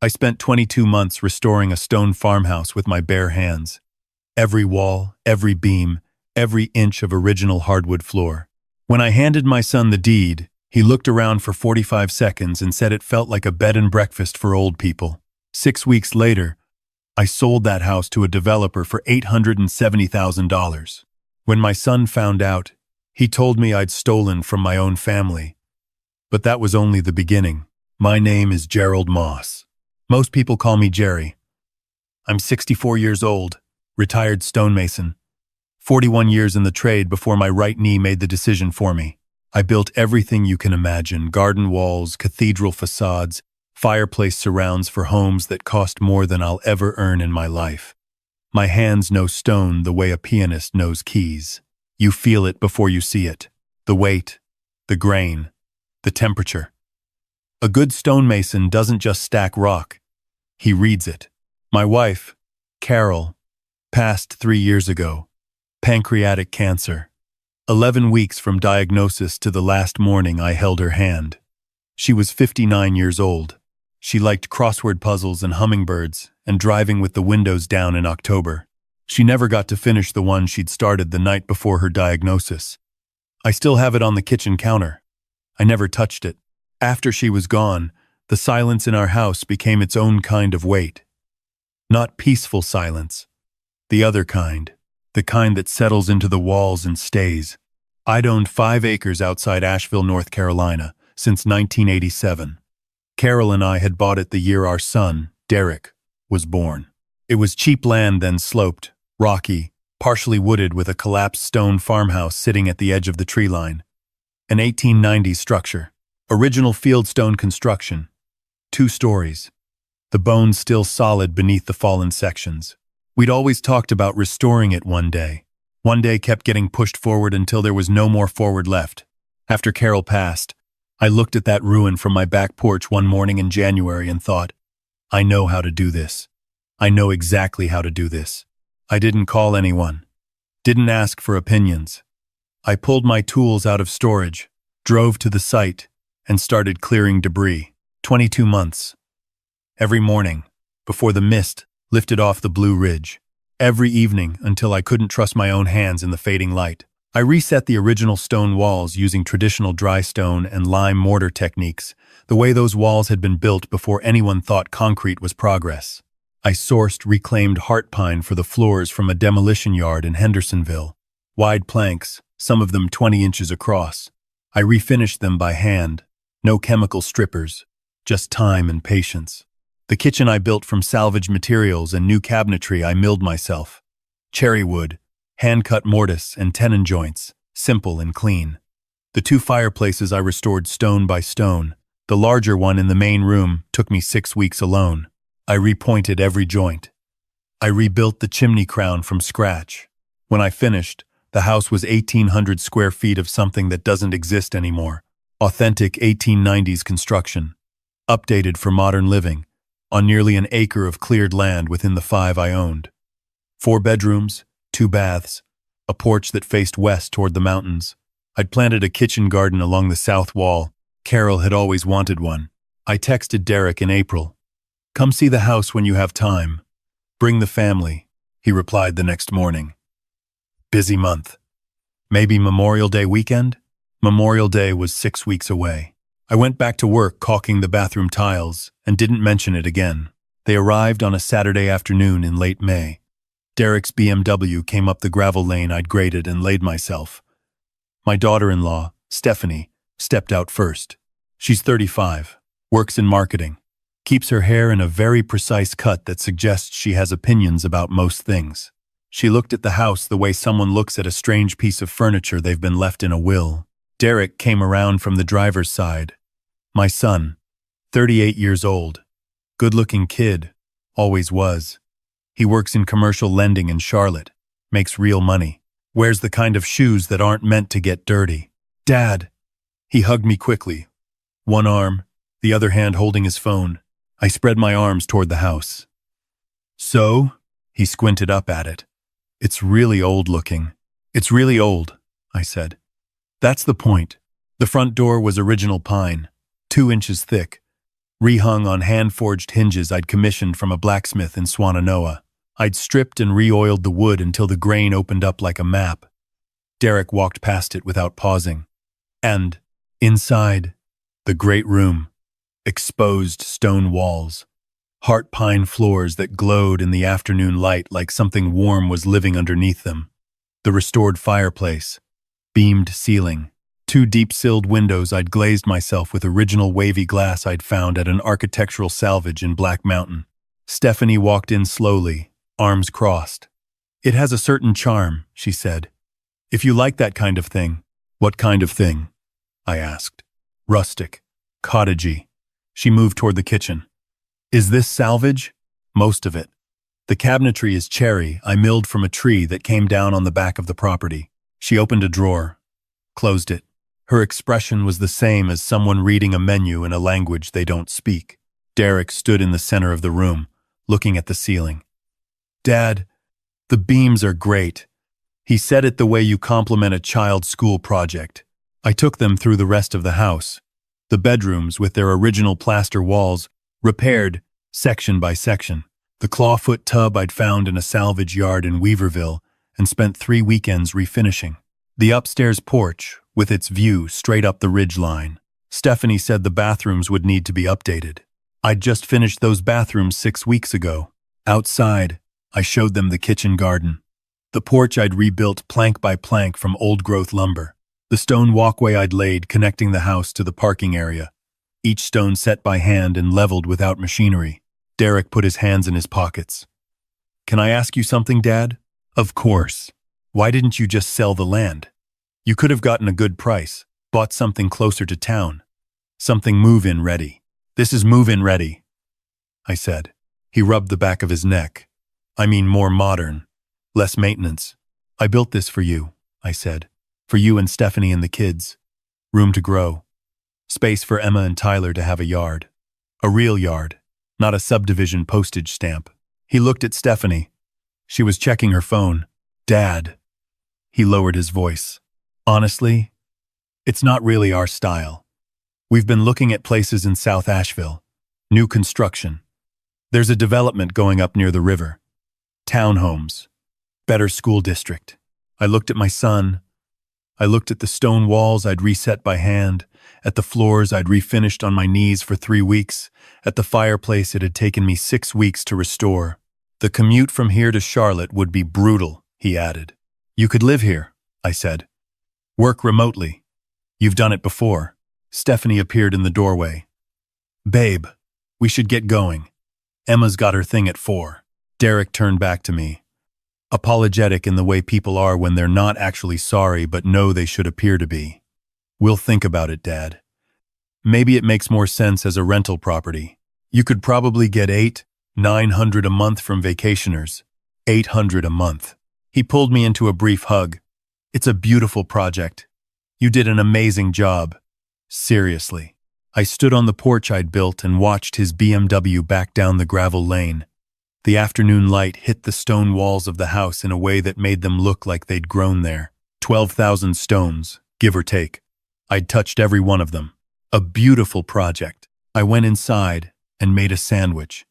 I spent 22 months restoring a stone farmhouse with my bare hands. Every wall, every beam, every inch of original hardwood floor. When I handed my son the deed, he looked around for 45 seconds and said it felt like a bed and breakfast for old people. 6 weeks later, I sold that house to a developer for $870,000. When my son found out, he told me I'd stolen from my own family. But that was only the beginning. My name is Gerald Moss. Most people call me Jerry. I'm 64 years old, retired stonemason. 41 years in the trade before my right knee made the decision for me. I built everything you can imagine: garden walls, cathedral facades, fireplace surrounds for homes that cost more than I'll ever earn in my life. My hands know stone the way a pianist knows keys. You feel it before you see it. The weight, the grain, the temperature. A good stonemason doesn't just stack rock. He reads it. My wife, Carol, passed 3 years ago. Pancreatic cancer. 11 weeks from diagnosis to the last morning I held her hand. She was 59 years old. She liked crossword puzzles and hummingbirds and driving with the windows down in October. She never got to finish the one she'd started the night before her diagnosis. I still have it on the kitchen counter. I never touched it. After she was gone, the silence in our house became its own kind of weight. Not peaceful silence. The other kind. The kind that settles into the walls and stays. I'd owned 5 acres outside Asheville, North Carolina, since 1987. Carol and I had bought it the year our son, Derek, was born. It was cheap land, then sloped, rocky, partially wooded, with a collapsed stone farmhouse sitting at the edge of the tree line. An 1890s structure. Original fieldstone construction. 2 stories. The bones still solid beneath the fallen sections. We'd always talked about restoring it one day. One day kept getting pushed forward until there was no more forward left. After Carol passed, I looked at that ruin from my back porch one morning in January and thought, I know how to do this. I know exactly how to do this. I didn't call anyone. Didn't ask for opinions. I pulled my tools out of storage, drove to the site, and started clearing debris. 22 months. Every morning, before the mist lifted off the Blue Ridge. Every evening until I couldn't trust my own hands in the fading light. I reset the original stone walls using traditional dry stone and lime mortar techniques, the way those walls had been built before anyone thought concrete was progress. I sourced reclaimed heart pine for the floors from a demolition yard in Hendersonville. Wide planks, some of them 20 inches across. I refinished them by hand. No chemical strippers, just time and patience. The kitchen I built from salvaged materials and new cabinetry I milled myself. Cherry wood, hand-cut mortise and tenon joints, simple and clean. The 2 fireplaces I restored stone by stone. The larger one in the main room took me 6 weeks alone. I repointed every joint. I rebuilt the chimney crown from scratch. When I finished, the house was 1,800 square feet of something that doesn't exist anymore. Authentic 1890s construction. Updated for modern living. On nearly an acre of cleared land within the 5 I owned. 4 bedrooms, 2 baths, a porch that faced west toward the mountains. I'd planted a kitchen garden along the south wall. Carol had always wanted one. I texted Derek in April. Come see the house when you have time. Bring the family, he replied the next morning. Busy month. Maybe Memorial Day weekend? Memorial Day was 6 weeks away. I went back to work caulking the bathroom tiles and didn't mention it again. They arrived on a Saturday afternoon in late May. Derek's BMW came up the gravel lane I'd graded and laid myself. My daughter-in-law, Stephanie, stepped out first. She's 35, works in marketing, keeps her hair in a very precise cut that suggests she has opinions about most things. She looked at the house the way someone looks at a strange piece of furniture they've been left in a will. Derek came around from the driver's side. My son, 38 years old. Good-looking kid, always was. He works in commercial lending in Charlotte, makes real money, wears the kind of shoes that aren't meant to get dirty. Dad! He hugged me quickly, one arm, the other hand holding his phone. I spread my arms toward the house. So? He squinted up at it. It's really old looking. It's really old, I said. That's the point. The front door was original pine, 2 inches thick. rehung on hand-forged hinges I'd commissioned from a blacksmith in Swannanoa. I'd stripped and re-oiled the wood until the grain opened up like a map. Derek walked past it without pausing. And, inside, the great room, exposed stone walls, heart pine floors that glowed in the afternoon light like something warm was living underneath them, the restored fireplace, beamed ceiling, two deep-silled windows I'd glazed myself with original wavy glass I'd found at an architectural salvage in Black Mountain. Stephanie walked in slowly, arms crossed. "It has a certain charm," she said. "If you like that kind of thing." "What kind of thing?" I asked. "Rustic, cottagey." She moved toward the kitchen. "Is this salvage?" "Most of it. The cabinetry is cherry I milled from a tree that came down on the back of the property." She opened a drawer, closed it. Her expression was the same as someone reading a menu in a language they don't speak. Derek stood in the center of the room, looking at the ceiling. "Dad, the beams are great." He said it the way you compliment a child's school project. I took them through the rest of the house. The bedrooms, with their original plaster walls, repaired section by section. The clawfoot tub I'd found in a salvage yard in Weaverville and spent 3 weekends refinishing. The upstairs porch, with its view straight up the ridge line. Stephanie said the bathrooms would need to be updated. I'd just finished those bathrooms 6 weeks ago. Outside, I showed them the kitchen garden. The porch I'd rebuilt plank by plank from old-growth lumber. The stone walkway I'd laid connecting the house to the parking area. Each stone set by hand and leveled without machinery. Derek put his hands in his pockets. "Can I ask you something, Dad?" "Of course. Why didn't you just sell the land? You could have gotten a good price, bought something closer to town. Something move-in ready." "This is move-in ready," I said. He rubbed the back of his neck. "I mean more modern, less maintenance. I built this for you," I said. "For you and Stephanie and the kids. Room to grow. Space for Emma and Tyler to have a yard. A real yard, not a subdivision postage stamp." He looked at Stephanie. She was checking her phone. "Dad." He lowered his voice. "Honestly, it's not really our style. We've been looking at places in South Asheville. New construction. There's a development going up near the river. Townhomes. Better school district." I looked at my son. I looked at the stone walls I'd reset by hand, at the floors I'd refinished on my knees for 3 weeks, at the fireplace it had taken me 6 weeks to restore. "The commute from here to Charlotte would be brutal," he added. "You could live here," I said. "Work remotely. You've done it before." Stephanie appeared in the doorway. "Babe, we should get going. Emma's got her thing at 4. Derek turned back to me. Apologetic in the way people are when they're not actually sorry but know they should appear to be. "We'll think about it, Dad. Maybe it makes more sense as a rental property. You could probably get $800-900 a month from vacationers. $800 a month." He pulled me into a brief hug. "It's a beautiful project. You did an amazing job. Seriously." I stood on the porch I'd built and watched his BMW back down the gravel lane. The afternoon light hit the stone walls of the house in a way that made them look like they'd grown there. 12,000 stones, give or take. I'd touched every one of them. A beautiful project. I went inside and made a sandwich.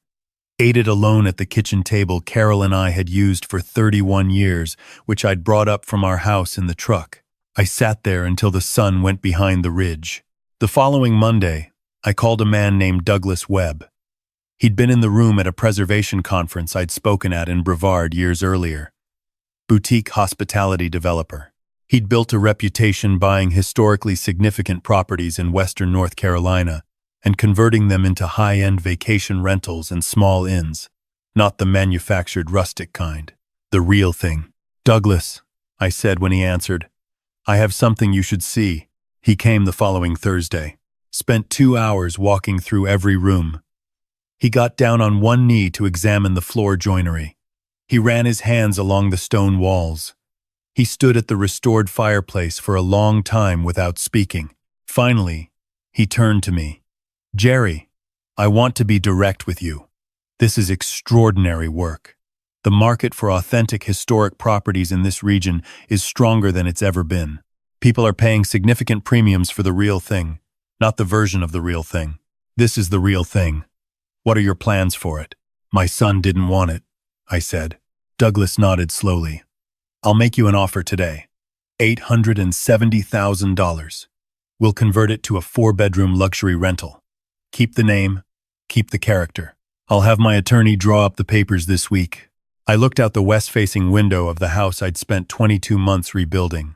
Ate it alone at the kitchen table Carol and I had used for 31 years, which I'd brought up from our house in the truck. I sat there until the sun went behind the ridge. The following Monday, I called a man named Douglas Webb. He'd been in the room at a preservation conference I'd spoken at in Brevard years earlier. Boutique hospitality developer. He'd built a reputation buying historically significant properties in western North Carolina and converting them into high-end vacation rentals and small inns, not the manufactured rustic kind, the real thing. "Douglas," I said when he answered, "I have something you should see." He came the following Thursday. Spent 2 hours walking through every room. He got down on one knee to examine the floor joinery. He ran his hands along the stone walls. He stood at the restored fireplace for a long time without speaking. Finally, he turned to me. "Jerry, I want to be direct with you. This is extraordinary work. The market for authentic historic properties in this region is stronger than it's ever been. People are paying significant premiums for the real thing, not the version of the real thing. This is the real thing. What are your plans for it? My son didn't want it, I said. Douglas nodded slowly. I'll make you an offer today. $870,000. We'll convert it to a 4-bedroom luxury rental. Keep the name, keep the character. I'll have my attorney draw up the papers this week. I looked out the west-facing window of the house I'd spent 22 months rebuilding.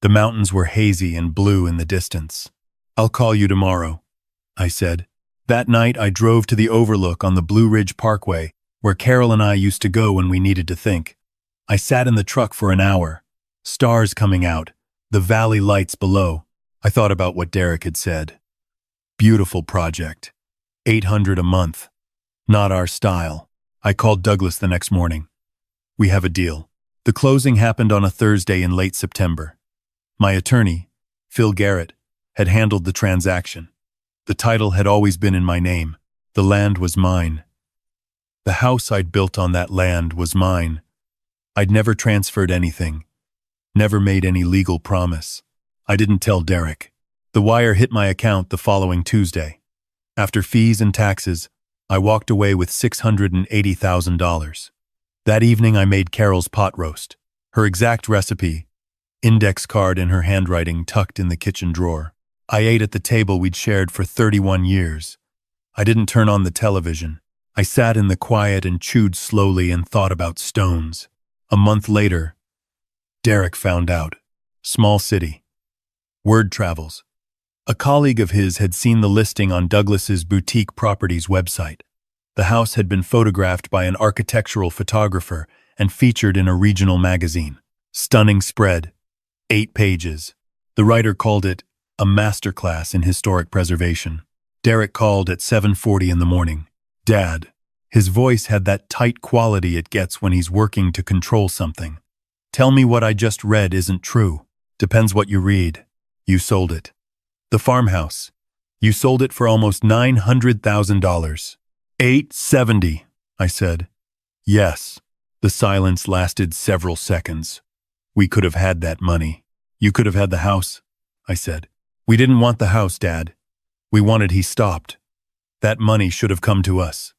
The mountains were hazy and blue in the distance. I'll call you tomorrow, I said. That night I drove to the overlook on the Blue Ridge Parkway, where Carol and I used to go when we needed to think. I sat in the truck for an hour. Stars coming out, the valley lights below. I thought about what Derek had said. Beautiful project. $800 a month. Not our style. I called Douglas the next morning. We have a deal. The closing happened on a Thursday in late September. My attorney, Phil Garrett, had handled the transaction. The title had always been in my name. The land was mine. The house I'd built on that land was mine. I'd never transferred anything. Never made any legal promise. I didn't tell Derek. The wire hit my account the following Tuesday. After fees and taxes, I walked away with $680,000. That evening I made Carol's pot roast. Her exact recipe, index card in her handwriting tucked in the kitchen drawer. I ate at the table we'd shared for 31 years. I didn't turn on the television. I sat in the quiet and chewed slowly and thought about stones. A month later, Derek found out. Small city. Word travels. A colleague of his had seen the listing on Douglas's boutique properties website. The house had been photographed by an architectural photographer and featured in a regional magazine. Stunning spread. 8 pages. The writer called it a masterclass in historic preservation. Derek called at 7:40 in the morning. Dad. His voice had that tight quality it gets when he's working to control something. Tell me what I just read isn't true. Depends what you read. You sold it. The farmhouse. You sold it for almost $900,000. $870, I said. Yes. The silence lasted several seconds. We could have had that money. You could have had the house, I said. We didn't want the house, Dad. We wanted he stopped. That money should have come to us.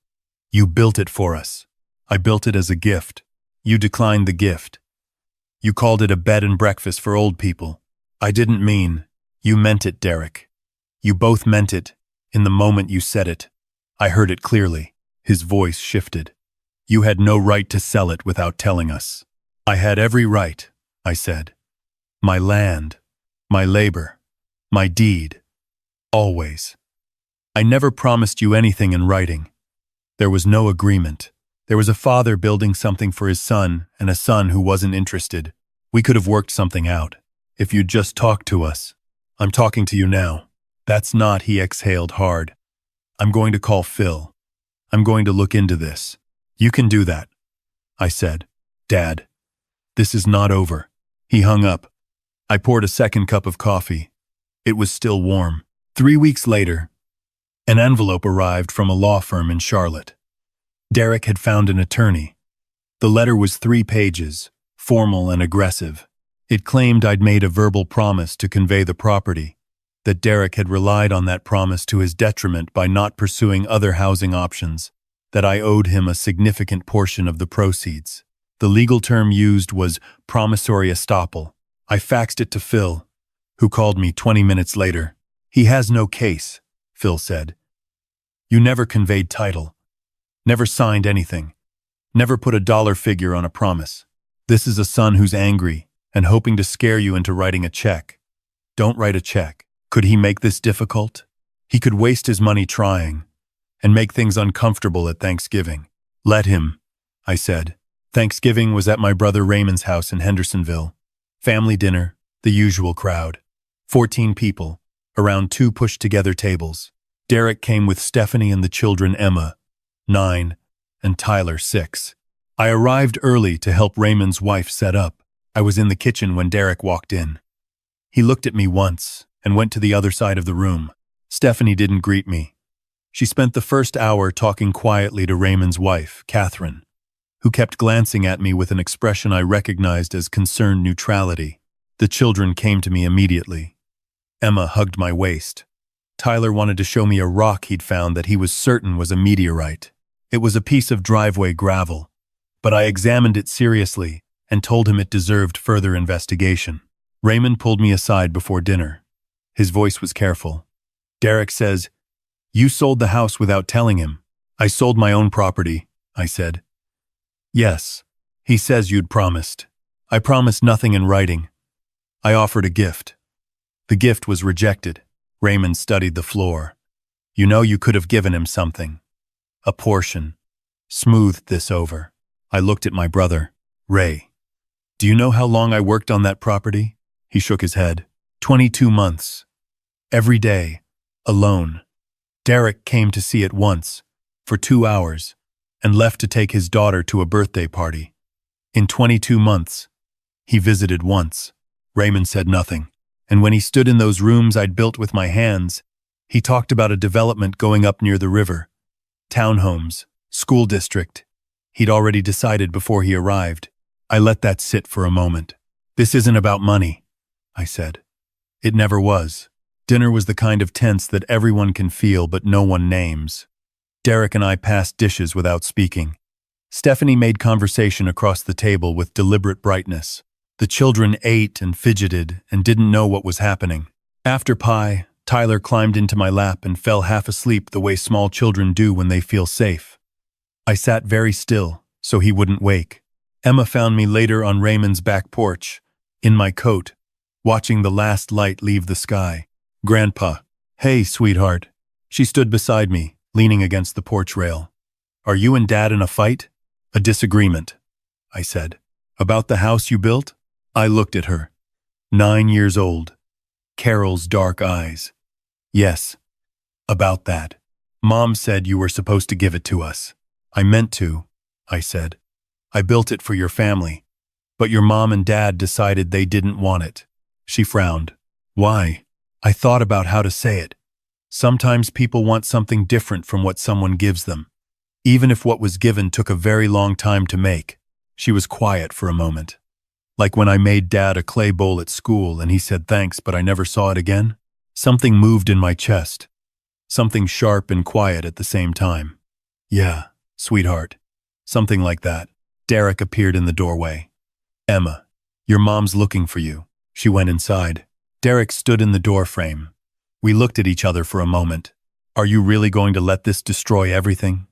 You built it for us. I built it as a gift. You declined the gift. You called it a bed and breakfast for old people. I didn't mean. You meant it, Derek. You both meant it, in the moment you said it. I heard it clearly. His voice shifted. You had no right to sell it without telling us. I had every right, I said. My land, my labor, my deed. Always. I never promised you anything in writing. There was no agreement. There was a father building something for his son and a son who wasn't interested. We could have worked something out. If you'd just talked to us. I'm talking to you now. That's not, he exhaled hard. I'm going to call Phil. I'm going to look into this. You can do that, I said. Dad, this is not over. He hung up. I poured a second cup of coffee. It was still warm. 3 weeks later, an envelope arrived from a law firm in Charlotte. Derek had found an attorney. The letter was 3 pages, formal and aggressive. It claimed I'd made a verbal promise to convey the property, that Derek had relied on that promise to his detriment by not pursuing other housing options, that I owed him a significant portion of the proceeds. The legal term used was promissory estoppel. I faxed it to Phil, who called me 20 minutes later. He has no case, Phil said. You never conveyed title, never signed anything, never put a dollar figure on a promise. This is a son who's angry and hoping to scare you into writing a check. Don't write a check. Could he make this difficult? He could waste his money trying and make things uncomfortable at Thanksgiving. Let him, I said. Thanksgiving was at my brother Raymond's house in Hendersonville. Family dinner, the usual crowd. 14 people, around 2 pushed-together tables. Derek came with Stephanie and the children Emma, 9, and Tyler, 6. I arrived early to help Raymond's wife set up. I was in the kitchen when Derek walked in. He looked at me once and went to the other side of the room. Stephanie didn't greet me. She spent the first hour talking quietly to Raymond's wife, Catherine, who kept glancing at me with an expression I recognized as concerned neutrality. The children came to me immediately. Emma hugged my waist. Tyler wanted to show me a rock he'd found that he was certain was a meteorite. It was a piece of driveway gravel, but I examined it seriously and told him it deserved further investigation. Raymond pulled me aside before dinner. His voice was careful. Derek says, "You sold the house without telling him." "I sold my own property," I said. "Yes. He says you'd promised." "I promised nothing in writing. I offered a gift." "The gift was rejected." Raymond studied the floor. "You know you could have given him something. A portion." Smoothed this over. I looked at my brother. "Ray, do you know how long I worked on that property?" He shook his head. 22 months. Every day. Alone. Derek came to see it once, for 2 hours, and left to take his daughter to a birthday party. In 22 months, he visited once. Raymond said nothing, and when he stood in those rooms I'd built with my hands, he talked about a development going up near the river. Townhomes, school district. He'd already decided before he arrived. I let that sit for a moment. "This isn't about money," I said. It never was. Dinner was the kind of tense that everyone can feel but no one names. Derek and I passed dishes without speaking. Stephanie made conversation across the table with deliberate brightness. The children ate and fidgeted and didn't know what was happening. After pie, Tyler climbed into my lap and fell half asleep the way small children do when they feel safe. I sat very still, so he wouldn't wake. Emma found me later on Raymond's back porch, in my coat, watching the last light leave the sky. "Grandpa." "Hey, sweetheart." She stood beside me, leaning against the porch rail. "Are you and Dad in a fight?" "A disagreement," I said. "About the house you built?" I looked at her. 9 years old. Carol's dark eyes. "Yes. About that. Mom said you were supposed to give it to us." "I meant to," I said. "I built it for your family. But your mom and dad decided they didn't want it." She frowned. "Why?" I thought about how to say it. Sometimes people want something different from what someone gives them, even if what was given took a very long time to make. She was quiet for a moment. Like when I made Dad a clay bowl at school and he said thanks, but I never saw it again. Something moved in my chest. Something sharp and quiet at the same time. "Yeah, sweetheart." Something like that. Derek appeared in the doorway. "Emma, your mom's looking for you." She went inside. Derek stood in the doorframe. We looked at each other for a moment. "Are you really going to let this destroy everything?"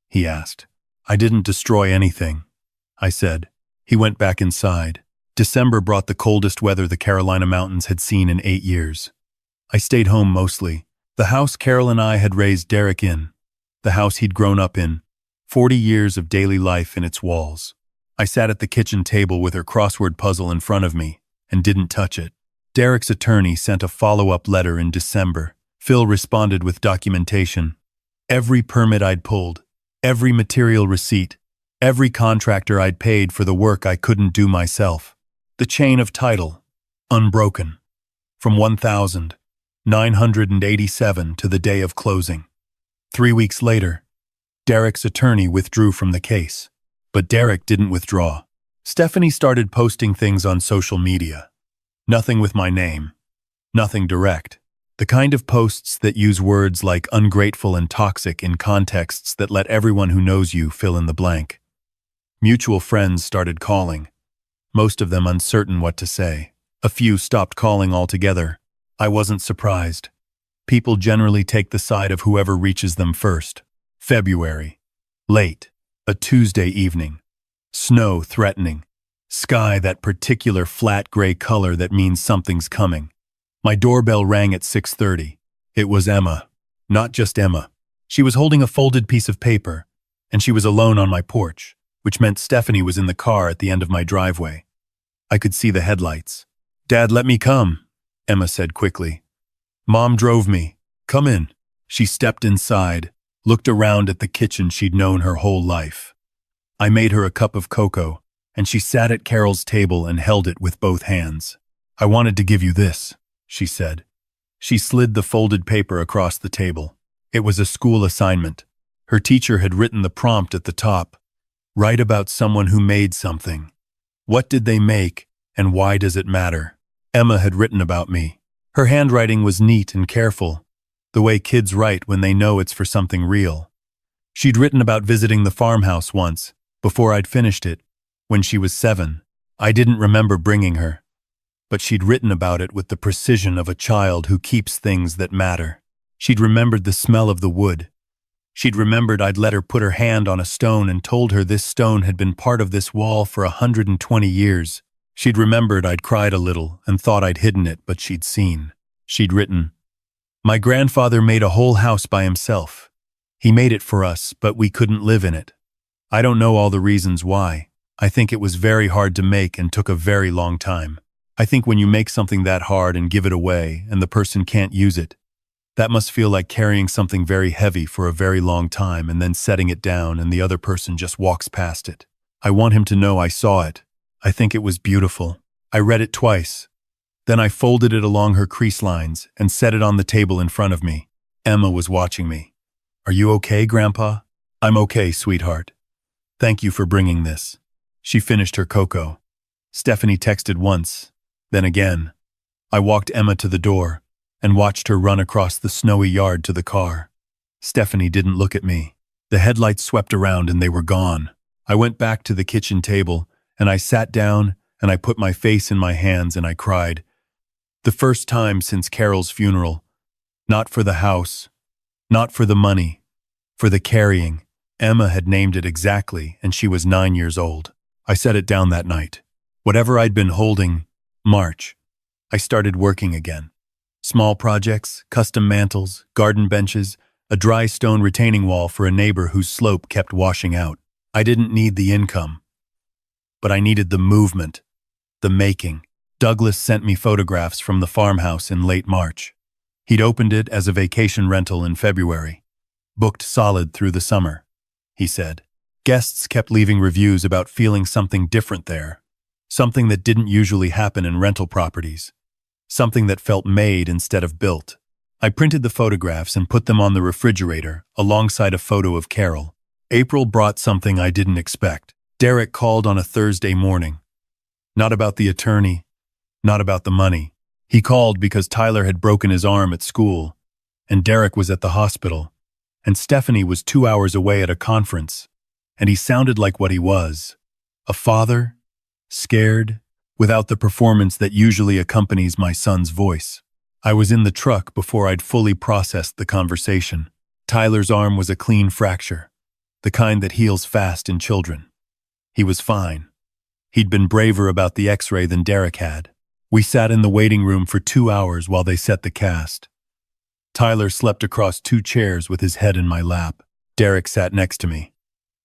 he asked. "I didn't destroy anything," I said. He went back inside. December brought the coldest weather the Carolina mountains had seen in 8 years. I stayed home mostly. The house Carol and I had raised Derek in. The house he'd grown up in. 40 years of daily life in its walls. I sat at the kitchen table with her crossword puzzle in front of me and didn't touch it. Derek's attorney sent a follow-up letter in December. Phil responded with documentation. Every permit I'd pulled, every material receipt, every contractor I'd paid for the work I couldn't do myself. The chain of title, unbroken. From 1987 to the day of closing. 3 weeks later, Derek's attorney withdrew from the case. But Derek didn't withdraw. Stephanie started posting things on social media. Nothing with my name. Nothing direct. The kind of posts that use words like ungrateful and toxic in contexts that let everyone who knows you fill in the blank. Mutual friends started calling. Most of them uncertain what to say. A few stopped calling altogether. I wasn't surprised. People generally take the side of whoever reaches them first. February. Late. A Tuesday evening. Snow threatening. Sky that particular flat gray color that means something's coming. My doorbell rang at 6:30. It was Emma. Not just Emma. She was holding a folded piece of paper, and she was alone on my porch, which meant Stephanie was in the car at the end of my driveway. I could see the headlights. "Dad, let me come," Emma said quickly. "Mom drove me. Come in." She stepped inside, looked around at the kitchen she'd known her whole life. I made her a cup of cocoa, and she sat at Carol's table and held it with both hands. "I wanted to give you this," she said. She slid the folded paper across the table. It was a school assignment. Her teacher had written the prompt at the top. Write about someone who made something. What did they make, and why does it matter? Emma had written about me. Her handwriting was neat and careful. the way kids write when they know it's for something real. She'd written about visiting the farmhouse once, before I'd finished it, when she was 7. I didn't remember bringing her, but she'd written about it with the precision of a child who keeps things that matter. She'd remembered the smell of the wood. She'd remembered I'd let her put her hand on a stone and told her this stone had been part of this wall for 120 years. She'd remembered I'd cried a little and thought I'd hidden it, but she'd seen. She'd written, "My grandfather made a whole house by himself. He made it for us, but we couldn't live in it. I don't know all the reasons why. I think it was very hard to make and took a very long time. I think when you make something that hard and give it away and the person can't use it, that must feel like carrying something very heavy for a very long time and then setting it down and the other person just walks past it. I want him to know I saw it. I think it was beautiful. I read it twice. Then I folded it along her crease lines and set it on the table in front of me. Emma was watching me. "Are you okay, Grandpa?" "I'm okay, sweetheart. Thank you for bringing this." She finished her cocoa. Stephanie texted once, then again. I walked Emma to the door and watched her run across the snowy yard to the car. Stephanie didn't look at me. The headlights swept around and they were gone. I went back to the kitchen table and I sat down and I put my face in my hands and I cried. The first time since Carol's funeral. Not for the house, not for the money, for the carrying. Emma had named it exactly, and she was 9 years old. I set it down that night. Whatever I'd been holding, March. I started working again. Small projects, custom mantles, garden benches, a dry stone retaining wall for a neighbor whose slope kept washing out. I didn't need the income, but I needed the movement, the making. Douglas sent me photographs from the farmhouse in late March. He'd opened it as a vacation rental in February. Booked solid through the summer, he said. Guests kept leaving reviews about feeling something different there. Something that didn't usually happen in rental properties. Something that felt made instead of built. I printed the photographs and put them on the refrigerator alongside a photo of Carol. April brought something I didn't expect. Derek called on a Thursday morning. Not about the attorney, not about the money. He called because Tyler had broken his arm at school, and Derek was at the hospital, and Stephanie was 2 hours away at a conference, and he sounded like what he was. A father, scared, without the performance that usually accompanies my son's voice. I was in the truck before I'd fully processed the conversation. Tyler's arm was a clean fracture, the kind that heals fast in children. He was fine. He'd been braver about the x-ray than Derek had. We sat in the waiting room for 2 hours while they set the cast. Tyler slept across 2 chairs with his head in my lap. Derek sat next to me.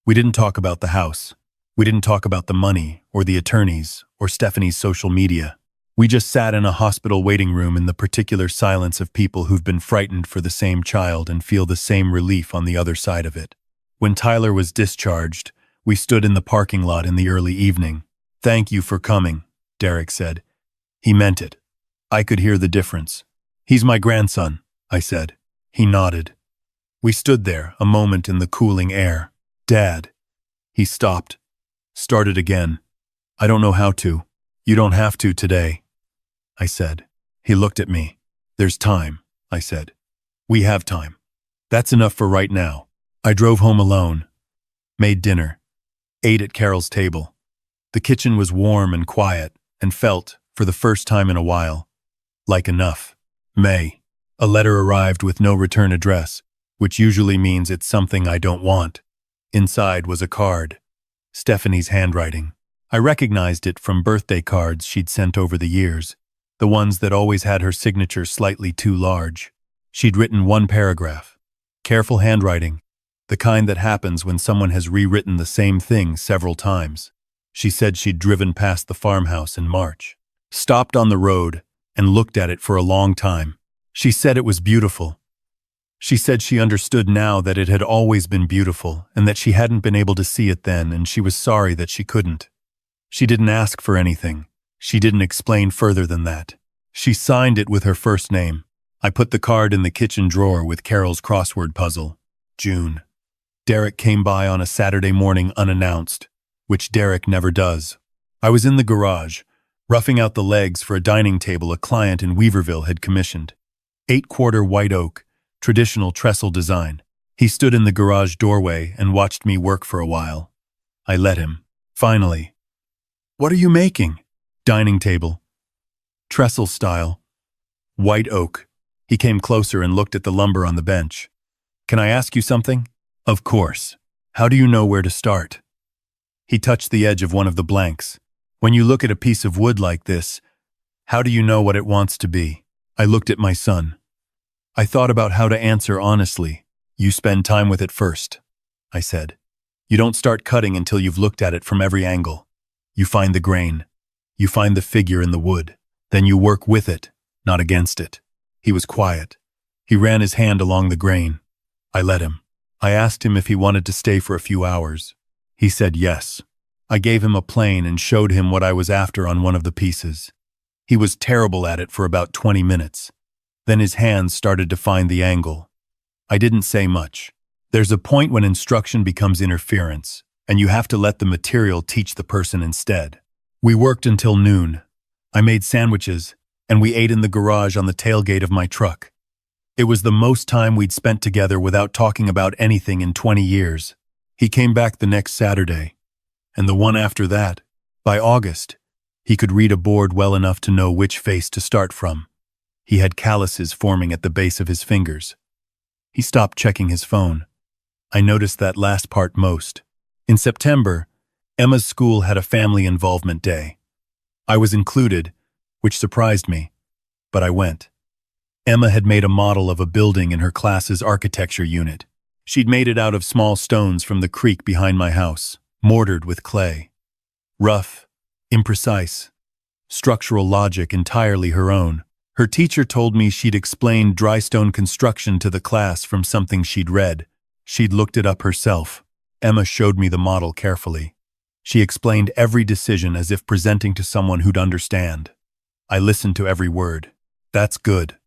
We didn't talk about the house. We didn't talk about the money, or the attorneys, or Stephanie's social media. We just sat in a hospital waiting room in the particular silence of people who've been frightened for the same child and feel the same relief on the other side of it. When Tyler was discharged, we stood in the parking lot in the early evening. "Thank you for coming," Derek said. He meant it. I could hear the difference. "He's my grandson," I said. He nodded. We stood there, a moment in the cooling air. "Dad." He stopped. Started again. "I don't know how to." "You don't have to today," I said. He looked at me. "There's time," I said. "We have time. That's enough for right now." I drove home alone. Made dinner. Ate at Carol's table. The kitchen was warm and quiet and felt, for the first time in a while, like enough. May. A letter arrived with no return address, which usually means it's something I don't want. Inside was a card. Stephanie's handwriting. I recognized it from birthday cards she'd sent over the years, the ones that always had her signature slightly too large. She'd written one paragraph. Careful handwriting, the kind that happens when someone has rewritten the same thing several times. She said she'd driven past the farmhouse in March, stopped on the road, and looked at it for a long time. She said it was beautiful. She said she understood now that it had always been beautiful and that she hadn't been able to see it then, and she was sorry that she couldn't. She didn't ask for anything. She didn't explain further than that. She signed it with her first name. I put the card in the kitchen drawer with Carol's crossword puzzle. June. Derek came by on a Saturday morning unannounced, which Derek never does. I was in the garage, roughing out the legs for a dining table a client in Weaverville had commissioned. 8-quarter white oak, traditional trestle design. He stood in the garage doorway and watched me work for a while. I let him. Finally. What are you making? Dining table. Trestle style. White oak. He came closer and looked at the lumber on the bench. Can I ask you something? Of course. How do you know where to start? He touched the edge of one of the blanks. When you look at a piece of wood like this, how do you know what it wants to be? I looked at my son. I thought about how to answer honestly. You spend time with it first, I said. You don't start cutting until you've looked at it from every angle. You find the grain. You find the figure in the wood. Then you work with it, not against it. He was quiet. He ran his hand along the grain. I let him. I asked him if he wanted to stay for a few hours. He said yes. I gave him a plane and showed him what I was after on one of the pieces. He was terrible at it for about 20 minutes. Then his hands started to find the angle. I didn't say much. There's a point when instruction becomes interference, and you have to let the material teach the person instead. We worked until noon. I made sandwiches, and we ate in the garage on the tailgate of my truck. It was the most time we'd spent together without talking about anything in 20 years. He came back the next Saturday, and the one after that. By August, he could read a board well enough to know which face to start from. He had calluses forming at the base of his fingers. He stopped checking his phone. I noticed that last part most. In September, Emma's school had a family involvement day. I was included, which surprised me, but I went. Emma had made a model of a building in her class's architecture unit. She'd made it out of small stones from the creek behind my house, mortared with clay. Rough, imprecise, structural logic entirely her own. Her teacher told me she'd explained dry stone construction to the class from something she'd read. She'd looked it up herself. Emma showed me the model carefully. She explained every decision as if presenting to someone who'd understand. I listened to every word. That's good.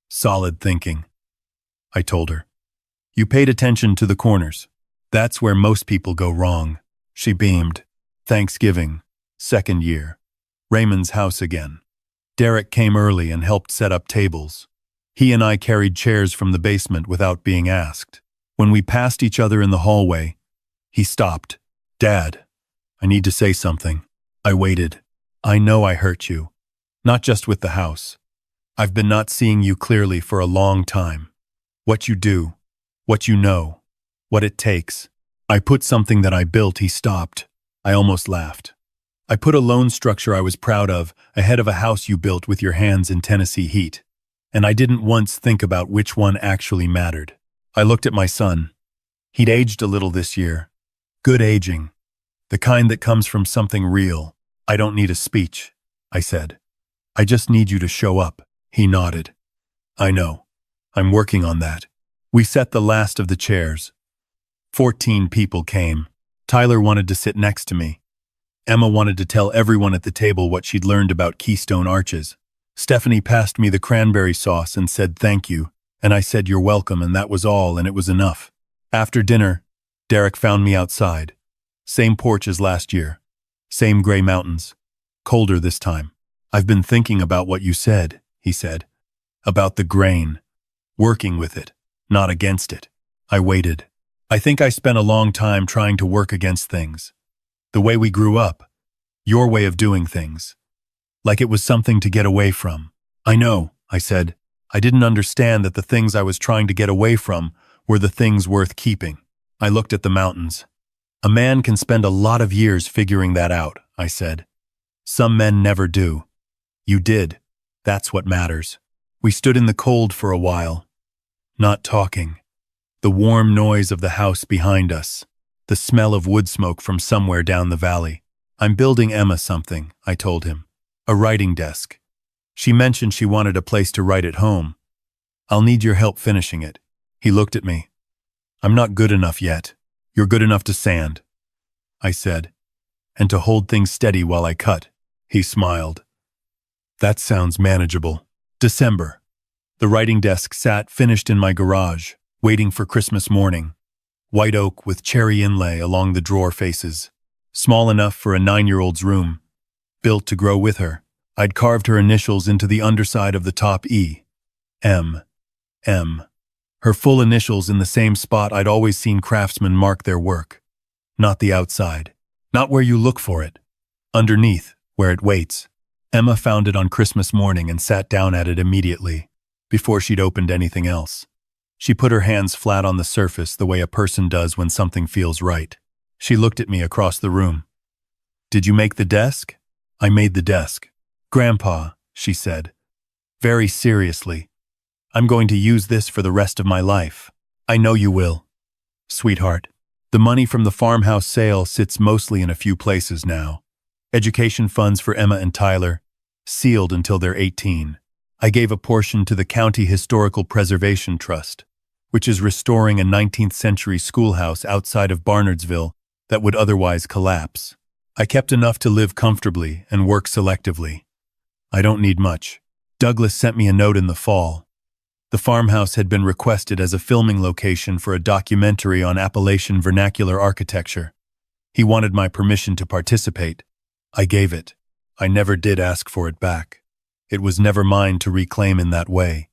Solid thinking, I told her. You paid attention to the corners. That's where most people go wrong. She beamed. Thanksgiving, second year. Raymond's house again. Derek came early and helped set up tables. He and I carried chairs from the basement without being asked. When we passed each other in the hallway, he stopped. Dad, I need to say something. I waited. I know I hurt you. Not just with the house. I've been not seeing you clearly for a long time. What you do, what you know, what it takes. I put something that I built. He stopped. I almost laughed. I put a loan structure I was proud of ahead of a house you built with your hands in Tennessee heat. And I didn't once think about which one actually mattered. I looked at my son. He'd aged a little this year. Good aging. The kind that comes from something real. I don't need a speech, I said. I just need you to show up. He nodded. I know. I'm working on that. We set the last of the chairs. 14 people came. Tyler wanted to sit next to me. Emma wanted to tell everyone at the table what she'd learned about keystone arches. Stephanie passed me the cranberry sauce and said thank you, and I said you're welcome, and that was all, and it was enough. After dinner, Derek found me outside. Same porch as last year. Same gray mountains. Colder this time. I've been thinking about what you said, he said. About the grain. Working with it, not against it. I waited. I think I spent a long time trying to work against things. The way we grew up. Your way of doing things. Like it was something to get away from. I know, I said. I didn't understand that the things I was trying to get away from were the things worth keeping. I looked at the mountains. A man can spend a lot of years figuring that out, I said. Some men never do. You did. That's what matters. We stood in the cold for a while, not talking. The warm noise of the house behind us. The smell of wood smoke from somewhere down the valley. I'm building Emma something, I told him. A writing desk. She mentioned she wanted a place to write at home. I'll need your help finishing it. He looked at me. I'm not good enough yet. You're good enough to sand, I said, and to hold things steady while I cut. He smiled. That sounds manageable. December. The writing desk sat finished in my garage, waiting for Christmas morning. White oak with cherry inlay along the drawer faces. Small enough for a 9-year-old's room. Built to grow with her. I'd carved her initials into the underside of the top E. M. Her full initials in the same spot I'd always seen craftsmen mark their work. Not the outside. Not where you look for it. Underneath, where it waits. Emma found it on Christmas morning and sat down at it immediately, before she'd opened anything else. She put her hands flat on the surface the way a person does when something feels right. She looked at me across the room. "Did you make the desk?" "I made the desk." "Grandpa," she said, very seriously, "I'm going to use this for the rest of my life." "I know you will." "Sweetheart, the money from the farmhouse sale sits mostly in a few places now. Education funds for Emma and Tyler, sealed until they're 18. I gave a portion to the County Historical Preservation Trust, which is restoring a 19th century schoolhouse outside of Barnardsville that would otherwise collapse. I kept enough to live comfortably and work selectively. I don't need much. Douglas sent me a note in the fall. The farmhouse had been requested as a filming location for a documentary on Appalachian vernacular architecture. He wanted my permission to participate. I gave it. I never did ask for it back. It was never mine to reclaim in that way.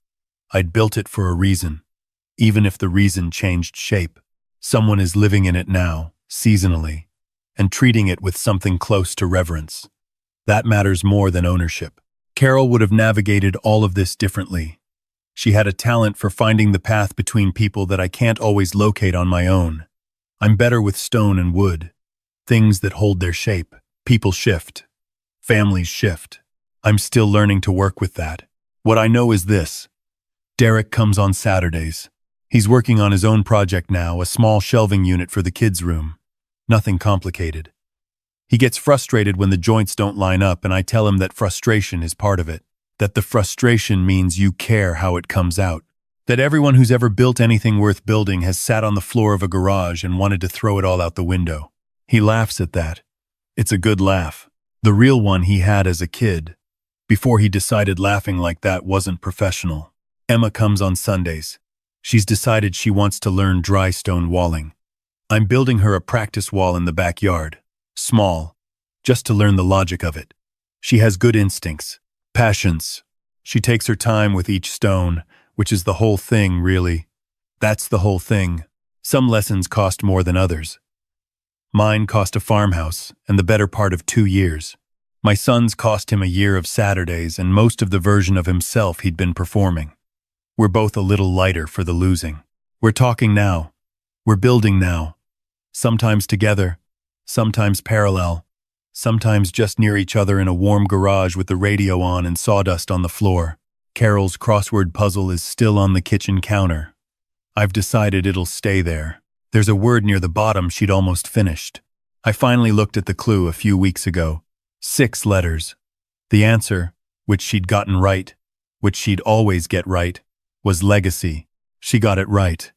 I'd built it for a reason. Even if the reason changed shape, someone is living in it now, seasonally, and treating it with something close to reverence. That matters more than ownership. Carol would have navigated all of this differently. She had a talent for finding the path between people that I can't always locate on my own. I'm better with stone and wood. Things that hold their shape. People shift. Families shift. I'm still learning to work with that. What I know is this. Derek comes on Saturdays. He's working on his own project now, a small shelving unit for the kids' room. Nothing complicated. He gets frustrated when the joints don't line up, and I tell him that frustration is part of it. That the frustration means you care how it comes out. That everyone who's ever built anything worth building has sat on the floor of a garage and wanted to throw it all out the window. He laughs at that. It's a good laugh. The real one he had as a kid, before he decided laughing like that wasn't professional. Emma comes on Sundays. She's decided she wants to learn dry stone walling. I'm building her a practice wall in the backyard. Small, just to learn the logic of it. She has good instincts, passions. She takes her time with each stone, which is the whole thing, really. That's the whole thing. Some lessons cost more than others. Mine cost a farmhouse and the better part of 2 years. My son's cost him a year of Saturdays and most of the version of himself he'd been performing. We're both a little lighter for the losing. We're talking now. We're building now. Sometimes together, sometimes parallel, sometimes just near each other in a warm garage with the radio on and sawdust on the floor. Carol's crossword puzzle is still on the kitchen counter. I've decided it'll stay there. There's a word near the bottom she'd almost finished. I finally looked at the clue a few weeks ago. 6 letters. The answer, which she'd gotten right, which she'd always get right, was legacy. She got it right.